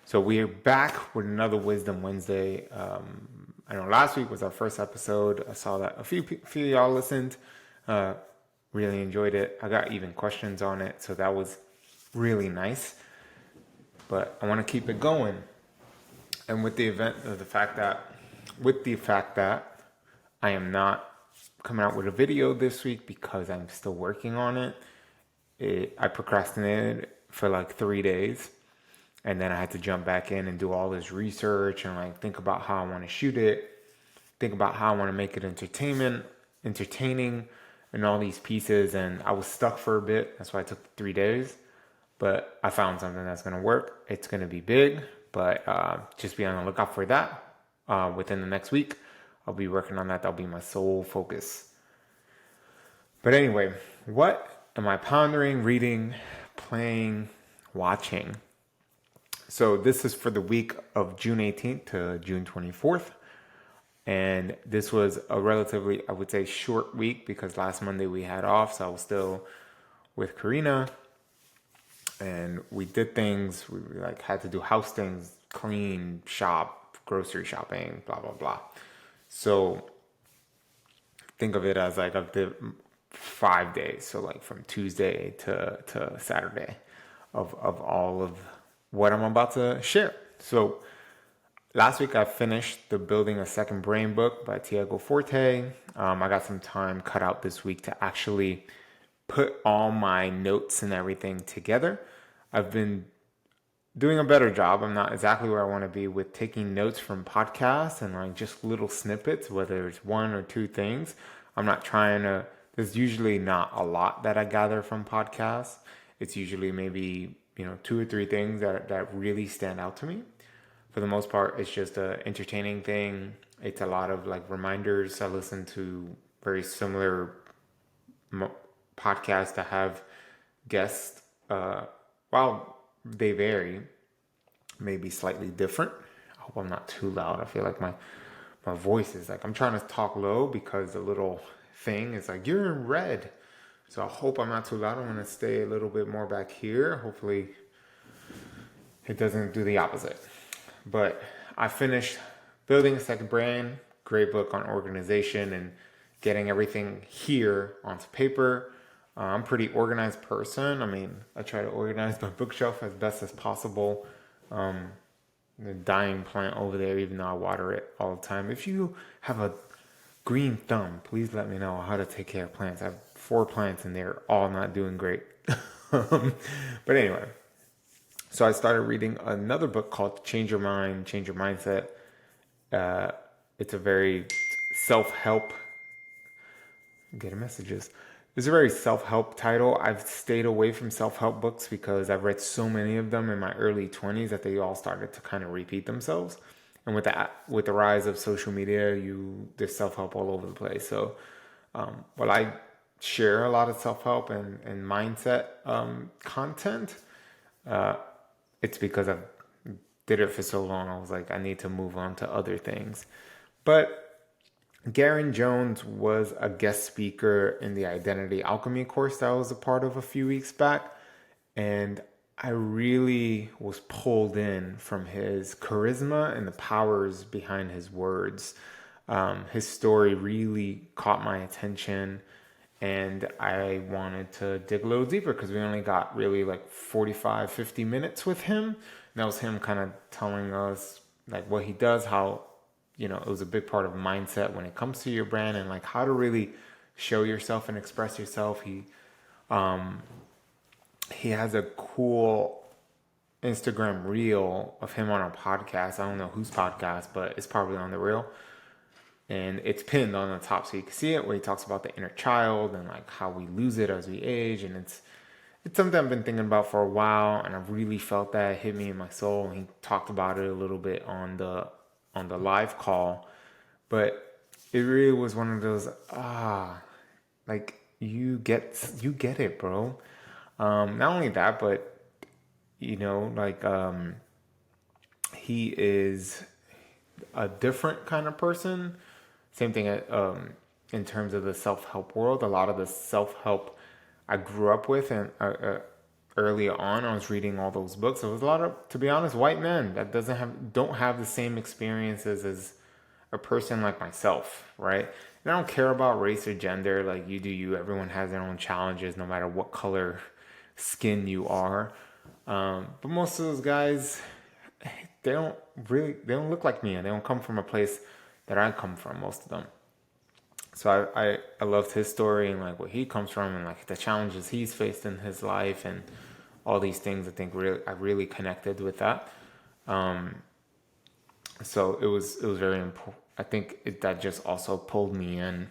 So we're back with another Wisdom Wednesday. I know last week was our first episode. I saw that a few of y'all listened. Uh, really enjoyed it. I got even questions on it, so that was really nice. But I want to keep it going. And with the fact that I am not coming out with a video this week because I'm still working on I procrastinated for like 3 days. And then I had to jump back in and do all this research and like think about how I want to shoot it, think about how I want to make it entertaining, and all these pieces. And I was stuck for a bit. That's why it took 3 days. But I found something that's going to work. It's going to be big, but just be on the lookout for that. Within the next week, I'll be working on that. That'll be my sole focus. But anyway, what am I pondering, reading, playing, watching? So this is for the week of June 18th to June 24th. And this was a relatively, I would say, short week because last Monday we had off. So I was still with Karina and we did things. We like had to do house things, clean, shop, grocery shopping, blah, blah, blah. So think of it as like of the 5 days. So like from Tuesday to Saturday of all of what I'm about to share. So last week I finished the Building a Second Brain book by Tiago Forte. I got some time cut out this week to actually put all my notes and everything together. I've been doing a better job. I'm not exactly where I want to be with taking notes from podcasts and like just little snippets, whether it's one or two things. I'm not trying to, there's usually not a lot that I gather from podcasts. It's usually maybe, two or three things that really stand out to me. For the most part, it's just an entertaining thing. It's a lot of like reminders. I listen to very similar podcasts that have guests. While they vary, maybe slightly different. I hope I'm not too loud. I feel like my voice is like, I'm trying to talk low because the little thing is like, you're in red. So I hope I'm not too loud. I'm going to stay a little bit more back here. Hopefully it doesn't do the opposite. But I finished Building a Second Brain, great book on organization and getting everything here onto paper. I'm a pretty organized person. I mean, I try to organize my bookshelf as best as possible. The dying plant over there, even though I water it all the time. If you have a green thumb, please let me know how to take care of plants. I have 4 plants and they're all not doing great. But anyway, so I started reading another book called Change Your Mind, Change Your Mindset. It's a very self-help, getting messages. It's a very self-help title. I've stayed away from self-help books because I've read so many of them in my early 20s that they all started to kind of repeat themselves. And with the rise of social media, there's self-help all over the place. So while I share a lot of self-help and mindset content, it's because I did it for so long. I was like, I need to move on to other things. But Garen Jones was a guest speaker in the Identity Alchemy course that I was a part of a few weeks back. And I really was pulled in from his charisma and the powers behind his words. His story really caught my attention. And I wanted to dig a little deeper because we only got really like 45, 50 minutes with him. And that was him kind of telling us like what he does, how, it was a big part of mindset when it comes to your brand and like how to really show yourself and express yourself. He has a cool Instagram reel of him on a podcast. I don't know whose podcast, but it's probably on the reel. And it's pinned on the top so you can see it, where he talks about the inner child and like how we lose it as we age. And it's something I've been thinking about for a while, and I've really felt that hit me in my soul. And he talked about it a little bit on the live call, but it really was one of those like you get it, bro. Not only that, but he is a different kind of person. Same thing in terms of the self-help world. A lot of the self-help I grew up with and early on, I was reading all those books. It was a lot of, to be honest, white men that don't have the same experiences as a person like myself, right? And I don't care about race or gender, like you do you. Everyone has their own challenges, no matter what color skin you are. But most of those guys, they don't look like me, and they don't come from a place that I come from. Most of them. So I loved his story and like where he comes from and like the challenges he's faced in his life and all these things. I really connected with that. So it was very important. I think that just also pulled me in,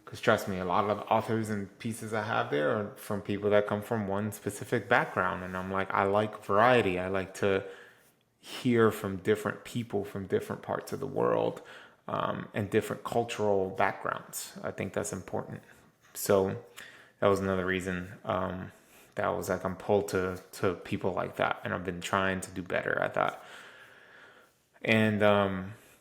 because trust me, a lot of the authors and pieces I have there are from people that come from one specific background, and I'm like, I like variety. I like to hear from different people from different parts of the world, and different cultural backgrounds. I think that's important. So that was another reason, that was like I'm pulled to people like that, and I've been trying to do better at that. And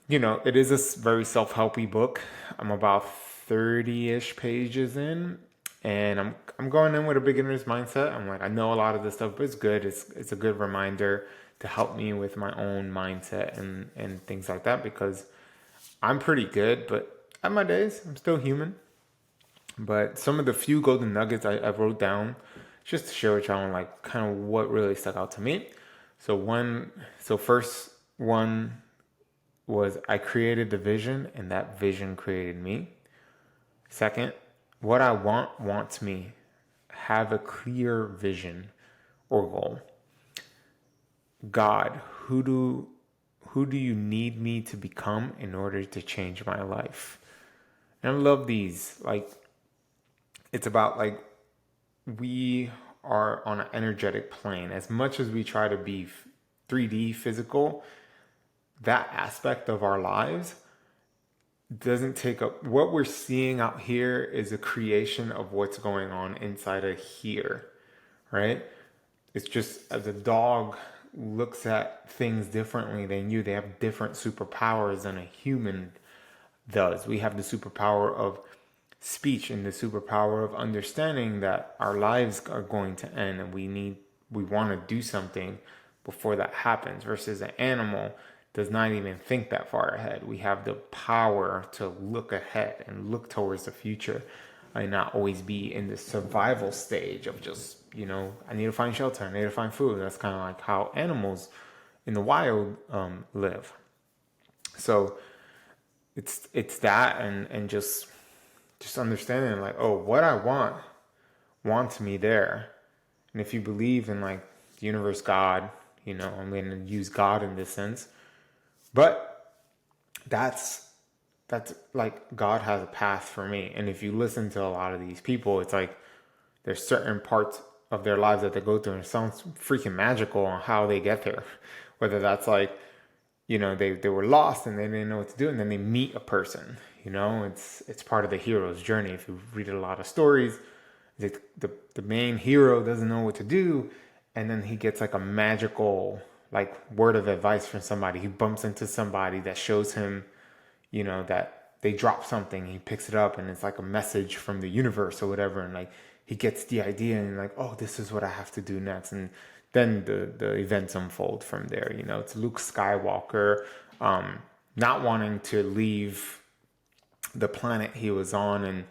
it is a very self-helpy book. I'm about 30-ish pages in, and I'm going in with a beginner's mindset. I'm like, I know a lot of this stuff, but it's good. It's a good reminder to help me with my own mindset and things like that, because I'm pretty good, but at my days, I'm still human. But some of the few golden nuggets I wrote down just to share with y'all, like kind of what really stuck out to me. So first one was I created the vision, and that vision created me. Second, what I want wants me. Have a clear vision or goal. God, who do you need me to become in order to change my life? And I love these. Like, it's about like we are on an energetic plane. As much as we try to be 3D physical, that aspect of our lives doesn't take up. What we're seeing out here is a creation of what's going on inside of here, right? It's just as a dog looks at things differently than you. They have different superpowers than a human does. We have the superpower of speech and the superpower of understanding that our lives are going to end, and we want to do something before that happens, versus an animal does not even think that far ahead. We have the power to look ahead and look towards the future, and not always be in the survival stage of just, I need to find shelter, I need to find food. That's kind of like how animals in the wild live. So it's that, and just understanding like, oh, what I wants me there. And if you believe in like the universe, God, I'm going to use God in this sense, but that's like God has a path for me. And if you listen to a lot of these people, it's like there's certain parts of their lives that they go through, and it sounds freaking magical on how they get there. Whether that's like, they were lost and they didn't know what to do, and then they meet a person. It's part of the hero's journey. If you read a lot of stories, the main hero doesn't know what to do, and then he gets like a magical like word of advice from somebody. He bumps into somebody that shows him, that they drop something. He picks it up, and it's like a message from the universe or whatever, and like he gets the idea, and like, oh, this is what I have to do next. And then the events unfold from there. It's Luke Skywalker, not wanting to leave the planet he was on, and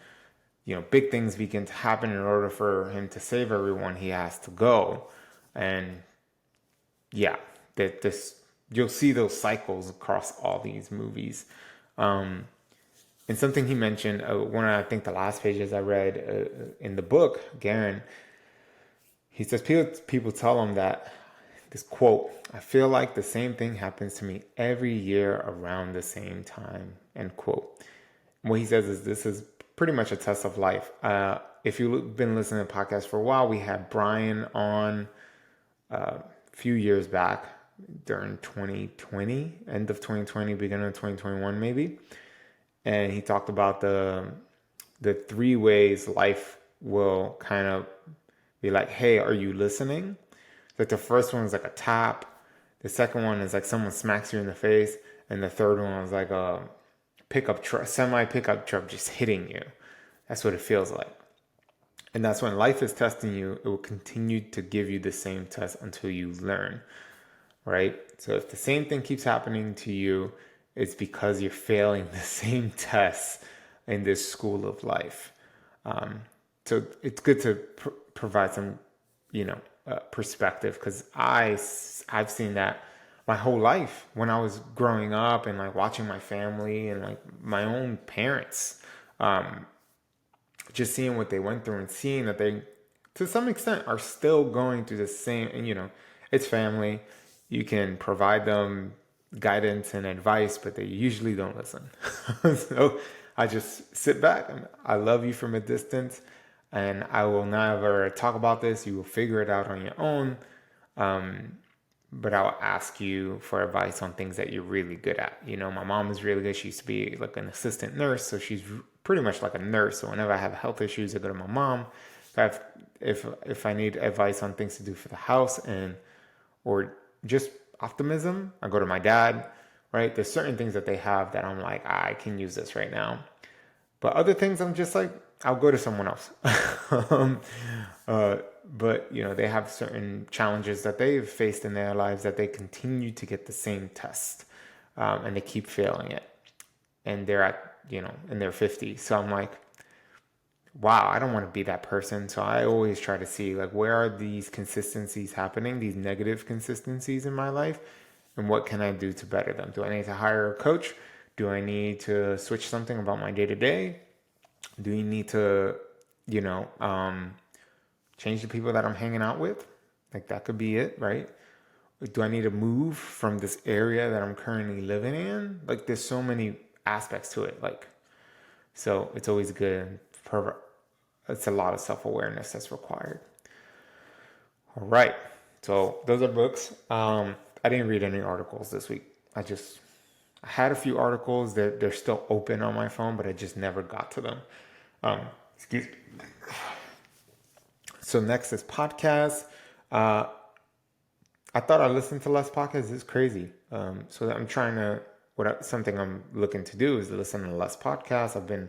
big things begin to happen. In order for him to save everyone, he has to go. And yeah, that this you'll see those cycles across all these movies. And something he mentioned, one of, I think the last pages I read in the book, Garen, he says people tell him that, this quote, I feel like the same thing happens to me every year around the same time, end quote. What he says is, this is pretty much a test of life. If you've been listening to podcasts for a while, we had Brian on a few years back during 2020, end of 2020, beginning of 2021 maybe. And he talked about the 3 ways life will kind of be like, hey, are you listening? Like the first one is like a tap. The second one is like someone smacks you in the face. And the third one is like a semi pickup truck just hitting you. That's what it feels like. And that's when life is testing you, it will continue to give you the same test until you learn, right? So if the same thing keeps happening to you, it's because you're failing the same tests in this school of life. So it's good to provide some, perspective, because I've seen that my whole life when I was growing up and like watching my family and like my own parents, just seeing what they went through and seeing that they, to some extent, are still going through the same. And it's family. You can provide them guidance and advice, but they usually don't listen. So I just sit back and I love you from a distance, and I will never talk about this. You will figure it out on your own. But I'll ask you for advice on things that you're really good at. My mom is really good. She used to be like an assistant nurse, so she's pretty much like a nurse. So whenever I have health issues, I go to my mom. If I need advice on things to do for the house or just optimism, I go to my dad. Right? There's certain things that they have that I'm like, I can use this right now. But other things, I'm just like, I'll go to someone else. But they have certain challenges that they've faced in their lives that they continue to get the same test, and they keep failing it, and they're at in their 50s. So I'm like, wow, I don't want to be that person. So I always try to see like, where are these consistencies happening, these negative consistencies in my life, and what can I do to better them? Do I need to hire a coach? Do I need to switch something about my day to day? Do you need to, change the people that I'm hanging out with? Like, that could be it, right? Do I need to move from this area that I'm currently living in? Like, there's so many aspects to it. Like, so it's always good. It's a lot of self-awareness that's required. All right. So those are books. I didn't read any articles this week. I had a few articles that they're still open on my phone, but I just never got to them. Excuse me. So next is podcasts. I thought I listened to less podcasts. It's crazy. So I'm trying to, something I'm looking to do is listen to less podcasts. I've been,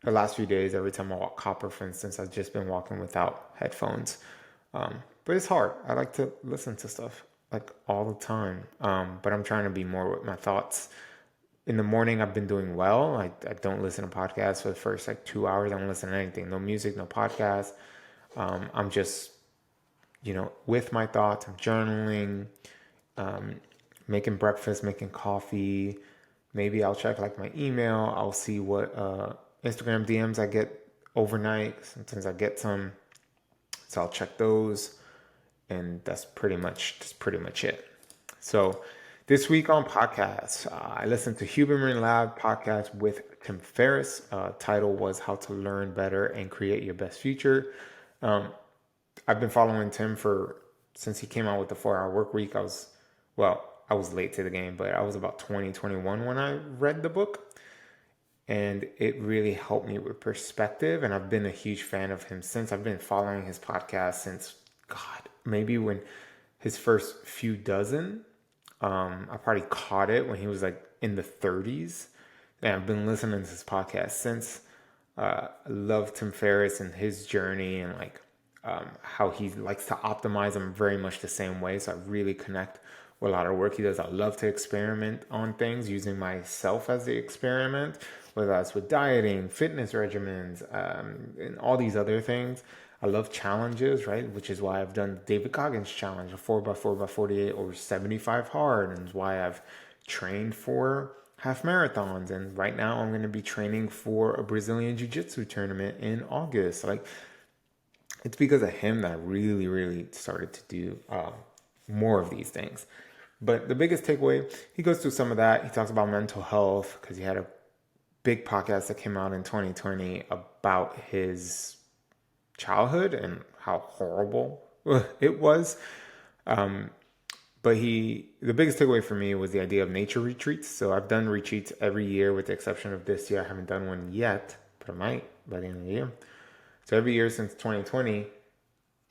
the last few days, every time I walk Copper, for instance, I've just been walking without headphones. But it's hard. I like to listen to stuff like all the time. But I'm trying to be more with my thoughts. In the morning, I've been doing well. I don't listen to podcasts for the first 2 hours. I don't listen to anything. No music, no podcast. I'm just, with my thoughts. I'm journaling, making breakfast, making coffee. Maybe I'll check my email. I'll see what Instagram DMs I get overnight. Sometimes I get some, so I'll check those, and that's pretty much it. So this week on podcasts, I listened to Huberman Lab podcast with Tim Ferriss. Title was How to Learn Better and Create Your Best Future. I've been following Tim since he came out with the 4-Hour Work Week. I was late to the game, but I was about 2021 when I read the book, and it really helped me with perspective. And I've been a huge fan of him since. I've been following his podcast since, maybe when his first few dozen. I probably caught it when he was in the 30s, and I've been listening to his podcast since. I love Tim Ferriss and his journey, and how he likes to optimize. I'm very much the same way, so I really connect with a lot of work he does. I love to experiment on things, using myself as the experiment, whether that's with dieting, fitness regimens, and all these other things. I love challenges, right? Which is why I've done David Goggins challenge, a 4x4x48 or 75 hard, and why I've trained for half marathons. And right now I'm going to be training for a Brazilian Jiu-Jitsu tournament in August. It's because of him that I really, really started to do more of these things. But the biggest takeaway, he goes through some of that. He talks about mental health, because he had a big podcast that came out in 2020 about his childhood and how horrible it was. But the biggest takeaway for me was the idea of nature retreats. So I've done retreats every year, with the exception of this year. I haven't done one yet, but I might by the end of the year. So every year since 2020,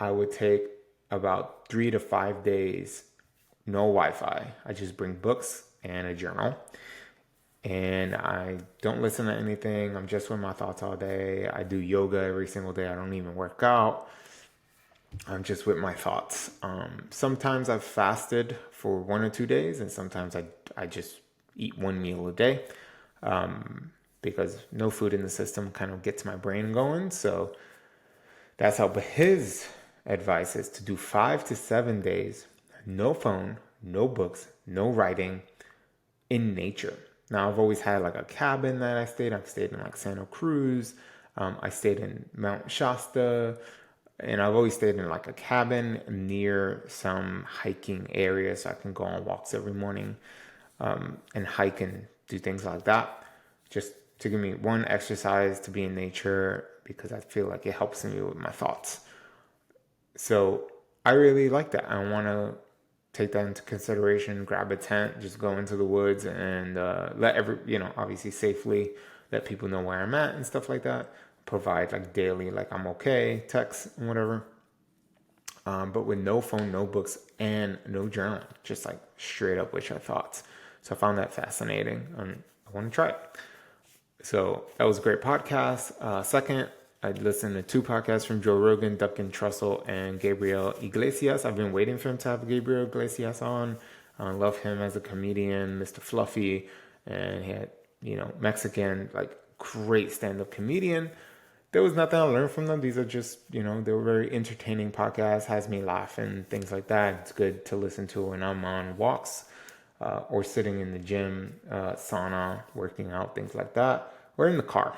I would take about 3 to 5 days, no Wi-Fi. I just bring books and a journal. and I don't listen to anything. I'm just with my thoughts all day. I do yoga every single day. I don't even work out. I'm just with my thoughts. Sometimes I've fasted for 1 or 2 days, and sometimes I just eat one meal a day, because no food in the system kind of gets my brain going. So that's how. But his advice is to do 5 to 7 days, no phone, no books, no writing, in nature. Now, I've always had like a cabin that I stayed. I've stayed in like Santa Cruz. I stayed in Mount Shasta. And I've always stayed in like a cabin near some hiking area so I can go on walks every morning, and hike and do things like that. Just to give me one exercise to be in nature, because I feel like it helps me with my thoughts. So I really like that. I want to take that into consideration, grab a tent, just go into the woods and let obviously safely let people know where I'm at and stuff like that. Provide like daily, like I'm okay, text and whatever. But with no phone, no books, and no journal, just like straight up with your thoughts. So I found that fascinating, and I want to try it. So that was a great podcast. Second, I listened to 2 podcasts from Joe Rogan, Duncan Trussell, and Gabriel Iglesias. I've been waiting for him to have Gabriel Iglesias on. I love him as a comedian, Mr. Fluffy, and he had, Mexican, like great stand-up comedian. There was nothing I learned from them. These are just, they were very entertaining podcasts, has me laughing, things like that. It's good to listen to when I'm on walks, or sitting in the gym, sauna, working out, things like that, or in the car.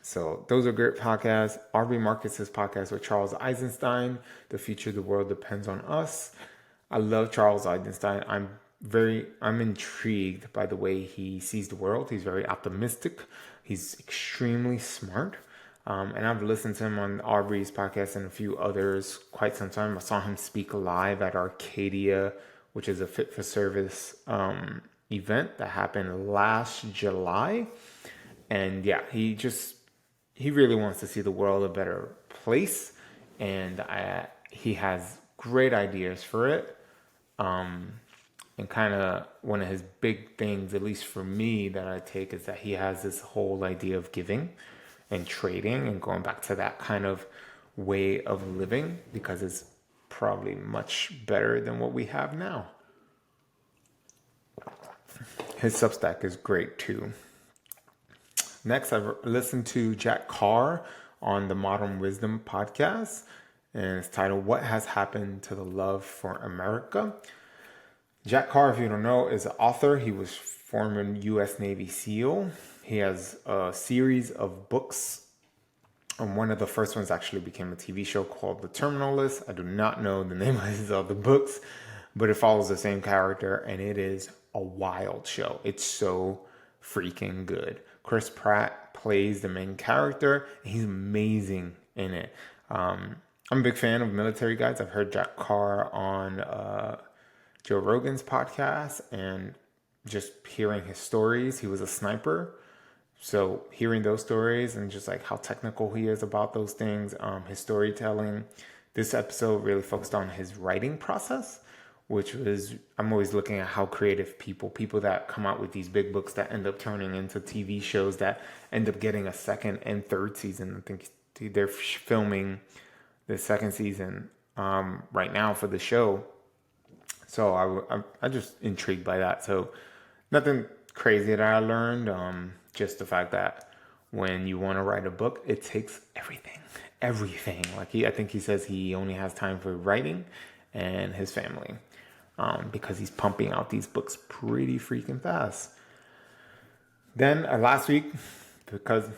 So those are great podcasts. Aubrey Marcus's podcast with Charles Eisenstein, The Future of the World Depends on Us. I love Charles Eisenstein. I'm intrigued by the way he sees the world. He's very optimistic. He's extremely smart. And I've listened to him on Aubrey's podcast and a few others quite some time. I saw him speak live at Arcadia, which is a Fit for Service event that happened last July. And yeah, he really wants to see the world a better place. And he has great ideas for it. And kind of one of his big things, at least for me, that I take is that he has this whole idea of giving and trading and going back to that kind of way of living, because it's probably much better than what we have now. His Substack is great too. Next, I've listened to Jack Carr on the Modern Wisdom podcast, and it's titled What Has Happened to the Love for America. Jack Carr, if you don't know, is an author. He was former U.S. Navy SEAL. He has a series of books. And one of the first ones actually became a TV show called The Terminal List. I do not know the name of his other books, but it follows the same character, and it is a wild show. It's so freaking good. Chris Pratt plays the main character, and he's amazing in it. I'm a big fan of military guys. I've heard Jack Carr on Joe Rogan's podcast, and just hearing his stories. He was a sniper, so hearing those stories and just like how technical he is about those things, his storytelling. This episode really focused on his writing process, which was, I'm always looking at how creative people that come out with these big books that end up turning into TV shows that end up getting a second and third season. I think they're filming the second season right now for the show. So I just intrigued by that. So nothing crazy that I learned. Just the fact that when you want to write a book, it takes everything. Like I think he says he only has time for writing and his family, because he's pumping out these books pretty freaking fast. Then last week, because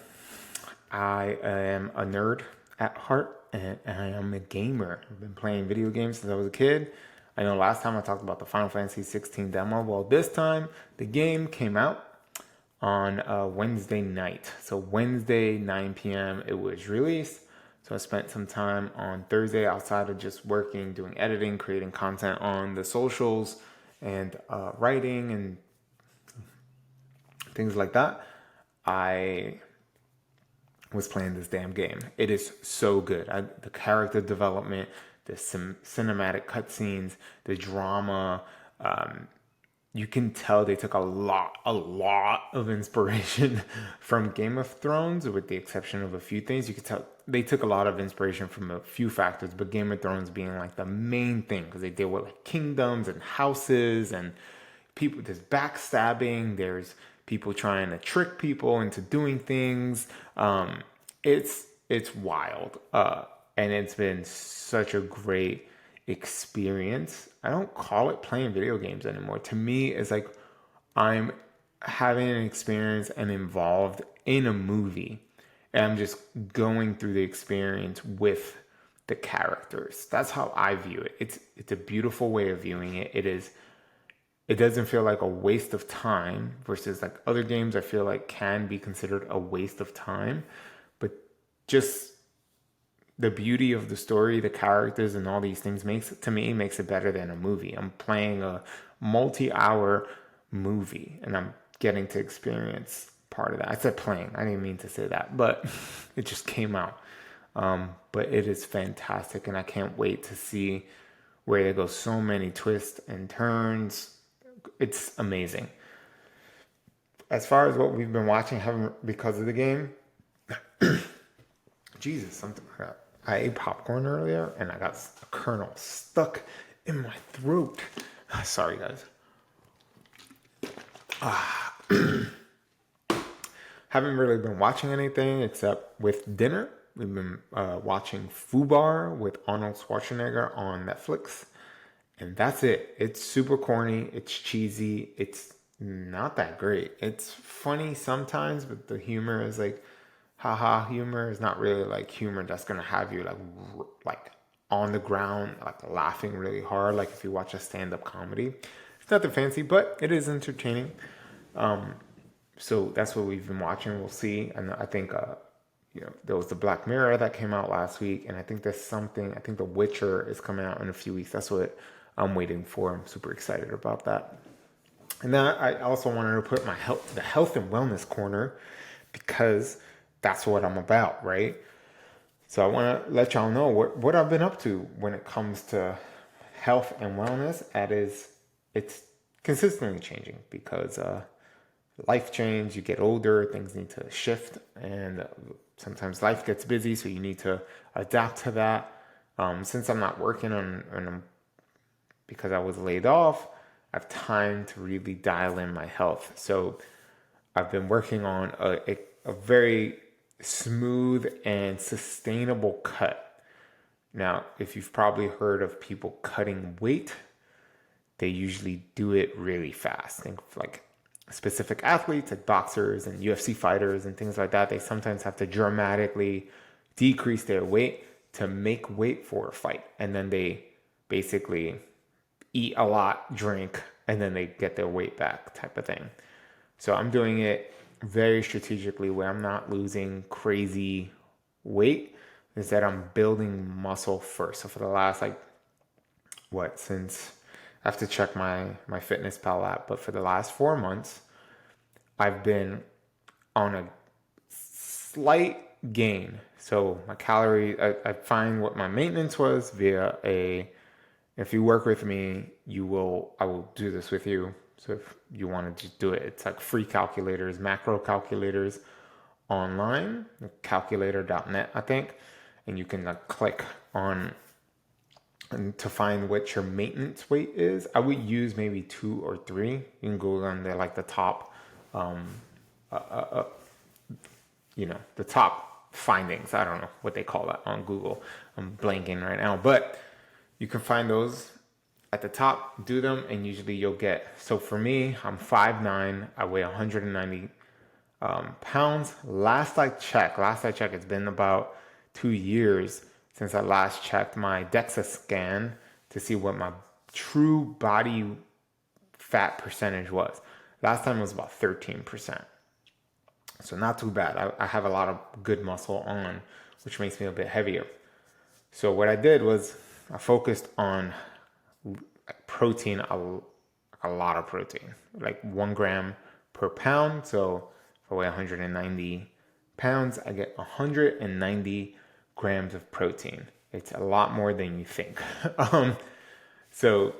I am a nerd at heart and I am a gamer. I've been playing video games since I was a kid. I know last time I talked about the Final Fantasy 16 demo. Well, this time the game came out on Wednesday night. So Wednesday, 9 p.m. it was released. So I spent some time on Thursday outside of just working, doing editing, creating content on the socials, and writing and things like that. I was playing this damn game. It is so good. The character development, the cinematic cutscenes, the drama, you can tell they took a lot of inspiration from Game of Thrones, with the exception of a few things. You could tell they took a lot of inspiration from a few factors, but Game of Thrones being like the main thing, because they deal with like kingdoms and houses and people. There's backstabbing. There's people trying to trick people into doing things. It's wild, and it's been such a great experience. I don't call it playing video games anymore. To me, it's like I'm having an experience and involved in a movie, and I'm just going through the experience with the characters. That's how I view it. It's a beautiful way of viewing it. It doesn't feel like a waste of time, versus like other games I feel like can be considered a waste of time. But just the beauty of the story, the characters, and all these things makes it better than a movie. I'm playing a multi-hour movie, and I'm getting to experience part of that. I said playing, I didn't mean to say that, but it just came out. But it is fantastic, and I can't wait to see where they go. So many twists and turns. It's amazing. As far as what we've been watching, because of the game, Jesus, I ate popcorn earlier and I got a kernel stuck in my throat. Sorry, guys. Haven't really been watching anything except with dinner. We've been watching Fubar with Arnold Schwarzenegger on Netflix. And that's it. It's super corny. It's cheesy. It's not that great. It's funny sometimes, but the humor is like, haha humor. Is not really like humor that's going to have you like on the ground, like laughing really hard. Like if you watch a stand-up comedy. It's nothing fancy, but it is entertaining. So that's what we've been watching. We'll see. And I think, there was the Black Mirror that came out last week. And I think there's something, I think The Witcher is coming out in a few weeks. That's what I'm waiting for. I'm super excited about that. And then I also wanted to put the health and wellness corner, because that's what I'm about, right? So I want to let y'all know what I've been up to when it comes to health and wellness. It's consistently changing, because life change, you get older, things need to shift, and sometimes life gets busy, so you need to adapt to that. Since I'm not working because I was laid off, I have time to really dial in my health. So I've been working on a very smooth and sustainable cut. Now, if you've probably heard of people cutting weight, they usually do it really fast. Think of like specific athletes, like boxers and UFC fighters and things like that. They sometimes have to dramatically decrease their weight to make weight for a fight. And then they basically eat a lot, drink, and then they get their weight back, type of thing. So I'm doing it very strategically, where I'm not losing crazy weight. Instead, I'm building muscle first. So for the last, since I have to check my FitnessPal app, but for the last 4 months, I've been on a slight gain. So my calorie, I find what my maintenance was via if you work with me, I will do this with you. So if you want to just do it, it's like free calculators, macro calculators online, calculator.net, I think. And you can click on and to find what your maintenance weight is. I would use maybe 2 or 3. You can go on there, like the top, the top findings. I don't know what they call that on Google. I'm blanking right now, but you can find those at the top, do them, and usually you'll get, so for me, I'm 5'9", I weigh 190 pounds. Last I checked, it's been about 2 years since I last checked my DEXA scan to see what my true body fat percentage was. Last time it was about 13%. So not too bad. I have a lot of good muscle on, which makes me a bit heavier. So what I did was I focused on protein, a lot of protein, like 1 gram per pound. So if I weigh 190 pounds, I get 190 grams of protein. It's a lot more than you think. So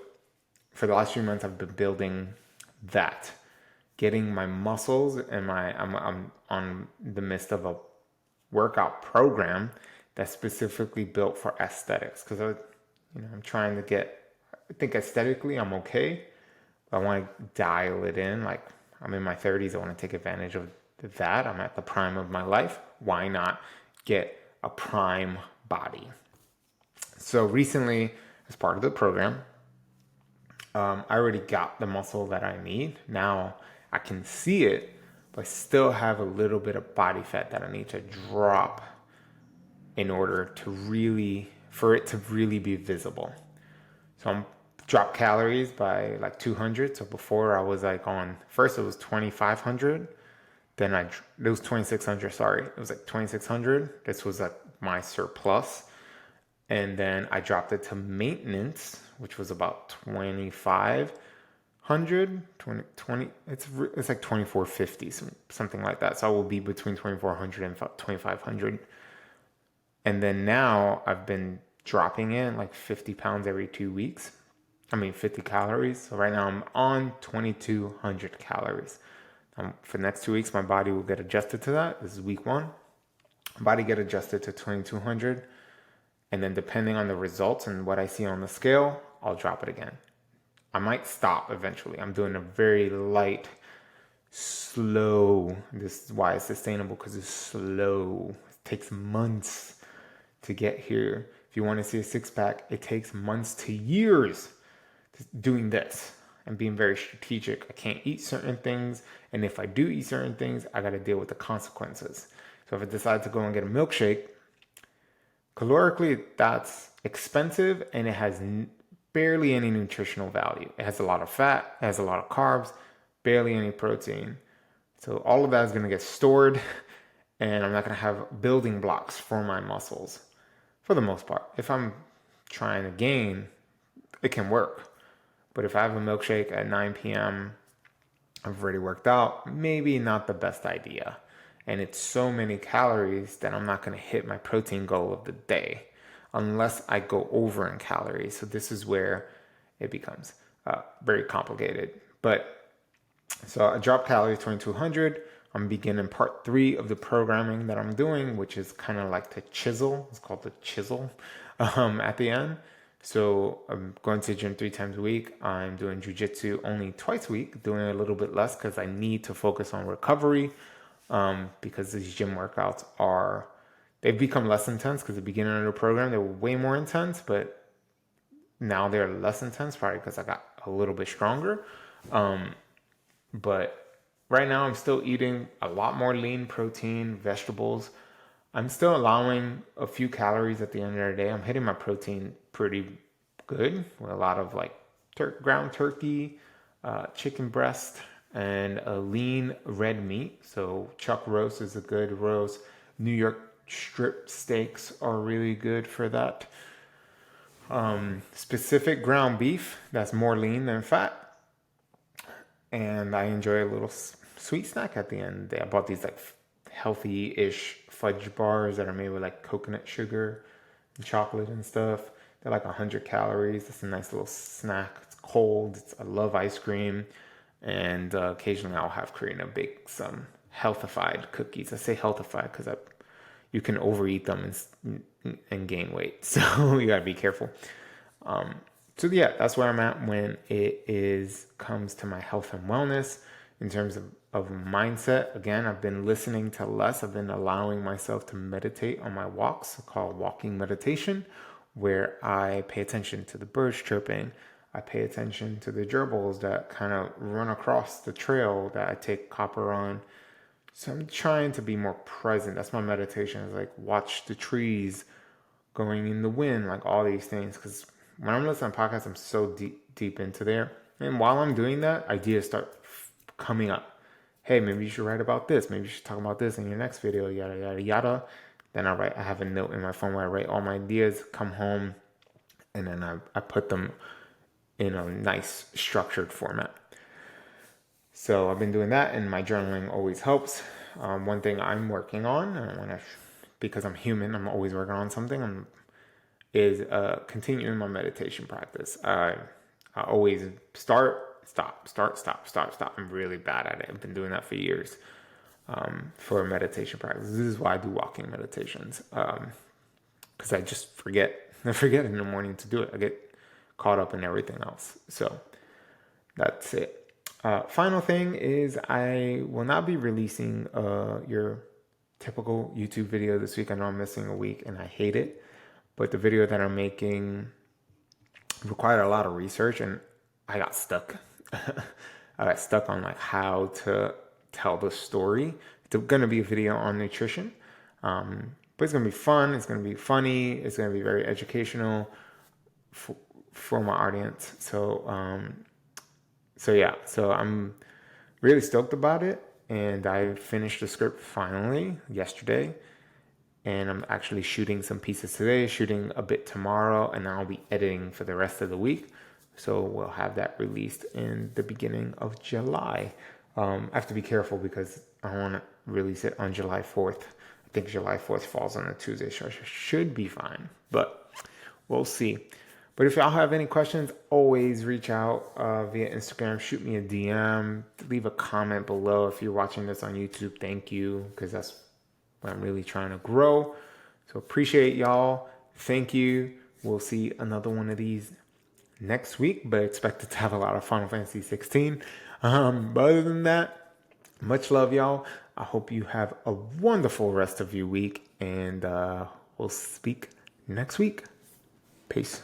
for the last few months, I've been building that. Getting my muscles and I'm on the midst of a workout program that's specifically built for aesthetics, because I'm trying to I think aesthetically I'm okay, but I want to dial it in. Like, I'm in my 30s, I want to take advantage of that. I'm at the prime of my life. Why not get a prime body? So recently, as part of the program, I already got the muscle that I need. Now I can see it, but I still have a little bit of body fat that I need to drop in order for it to really be visible. So I'm drop calories by like 200. So before I was like first it was 2,500. Then it was 2,600, sorry. It was like 2,600. This was like my surplus. And then I dropped it to maintenance, which was about 2,500, 20, it's like 2,450, something like that. So I will be between 2,400 and 2,500. And then now I've been dropping in like 50 pounds every 2 weeks. 50 calories. So right now I'm on 2,200 calories. For the next 2 weeks, my body will get adjusted to that. This is week 1. Body get adjusted to 2,200. And then depending on the results and what I see on the scale, I'll drop it again. I might stop eventually. I'm doing a very light, slow. This is why it's sustainable, because it's slow. It takes months to get here. If you want to see a six-pack, it takes months to years doing this and being very strategic. I can't eat certain things, and if I do eat certain things, I got to deal with the consequences. So if I decide to go and get a milkshake, calorically, that's expensive, and it has barely any nutritional value. It has a lot of fat, it has a lot of carbs, barely any protein. So all of that is going to get stored, and I'm not going to have building blocks for my muscles for the most part. If I'm trying to gain, it can work. But if I have a milkshake at 9 p.m., I've already worked out, maybe not the best idea. And it's so many calories that I'm not going to hit my protein goal of the day unless I go over in calories. So this is where it becomes very complicated. But so I dropped calories 2,200. I'm beginning part 3 of the programming that I'm doing, which is kind of like the chisel. It's called the chisel at the end. So I'm going to the gym 3 times a week. I'm doing jujitsu only twice a week, doing a little bit less because I need to focus on recovery. Because these gym workouts they've become less intense, because at the beginning of the program, they were way more intense, but now they're less intense, probably because I got a little bit stronger. But right now I'm still eating a lot more lean protein, vegetables. I'm still allowing a few calories at the end of the day. I'm hitting my protein pretty good with a lot of like ground turkey, chicken breast, and a lean red meat. So chuck roast is a good roast. New York strip steaks are really good for that. Specific ground beef that's more lean than fat. And I enjoy a little sweet snack at the end of the day. I bought these like healthy-ish fudge bars that are made with like coconut sugar and chocolate and stuff. They're like 100 calories. It's a nice little snack. It's cold. I love ice cream. And occasionally I'll have Karina bake some healthified cookies. I say healthified because you can overeat them and gain weight. So you gotta be careful. So yeah, that's where I'm at when it comes to my health and wellness. In terms of mindset, again, I've been listening to less. I've been allowing myself to meditate on my walks, called walking meditation, where I pay attention to the birds chirping. I pay attention to the gerbils that kind of run across the trail that I take copper on. So I'm trying to be more present. That's my meditation, is like watch the trees going in the wind, like all these things. Because when I'm listening to podcasts, I'm so deep into there. And while I'm doing that, ideas start coming up. Hey, maybe you should write about this. Maybe you should talk about this in your next video, yada, yada, yada. Then I have a note in my phone where I write all my ideas, come home, and then I put them in a nice structured format. So I've been doing that, and my journaling always helps. One thing I'm working on, because I'm human, I'm always working on something, is continuing my meditation practice. I always start stop, start, stop, start, stop. I'm really bad at it. I've been doing that for years for meditation practice. This is why I do walking meditations, because I just forget. I forget in the morning to do it. I get caught up in everything else. So that's it. Final thing is I will not be releasing your typical YouTube video this week. I know I'm missing a week and I hate it, but the video that I'm making required a lot of research and I got stuck. I got stuck on like how to tell the story. It's going to be a video on nutrition, but it's going to be fun. It's going to be funny. It's going to be very educational for my audience. So I'm really stoked about it. And I finished the script finally yesterday. And I'm actually shooting some pieces today, shooting a bit tomorrow, and I'll be editing for the rest of the week. So we'll have that released in the beginning of July. I have to be careful because I don't want to release it on July 4th. I think July 4th falls on a Tuesday, so I should be fine. But we'll see. But if y'all have any questions, always reach out via Instagram. Shoot me a DM. Leave a comment below. If you're watching this on YouTube, thank you, because that's what I'm really trying to grow. So appreciate y'all. Thank you. We'll see another one of these next week, but expect to have a lot of Final Fantasy 16. But other than that, much love, y'all. I hope you have a wonderful rest of your week, and we'll speak next week. Peace.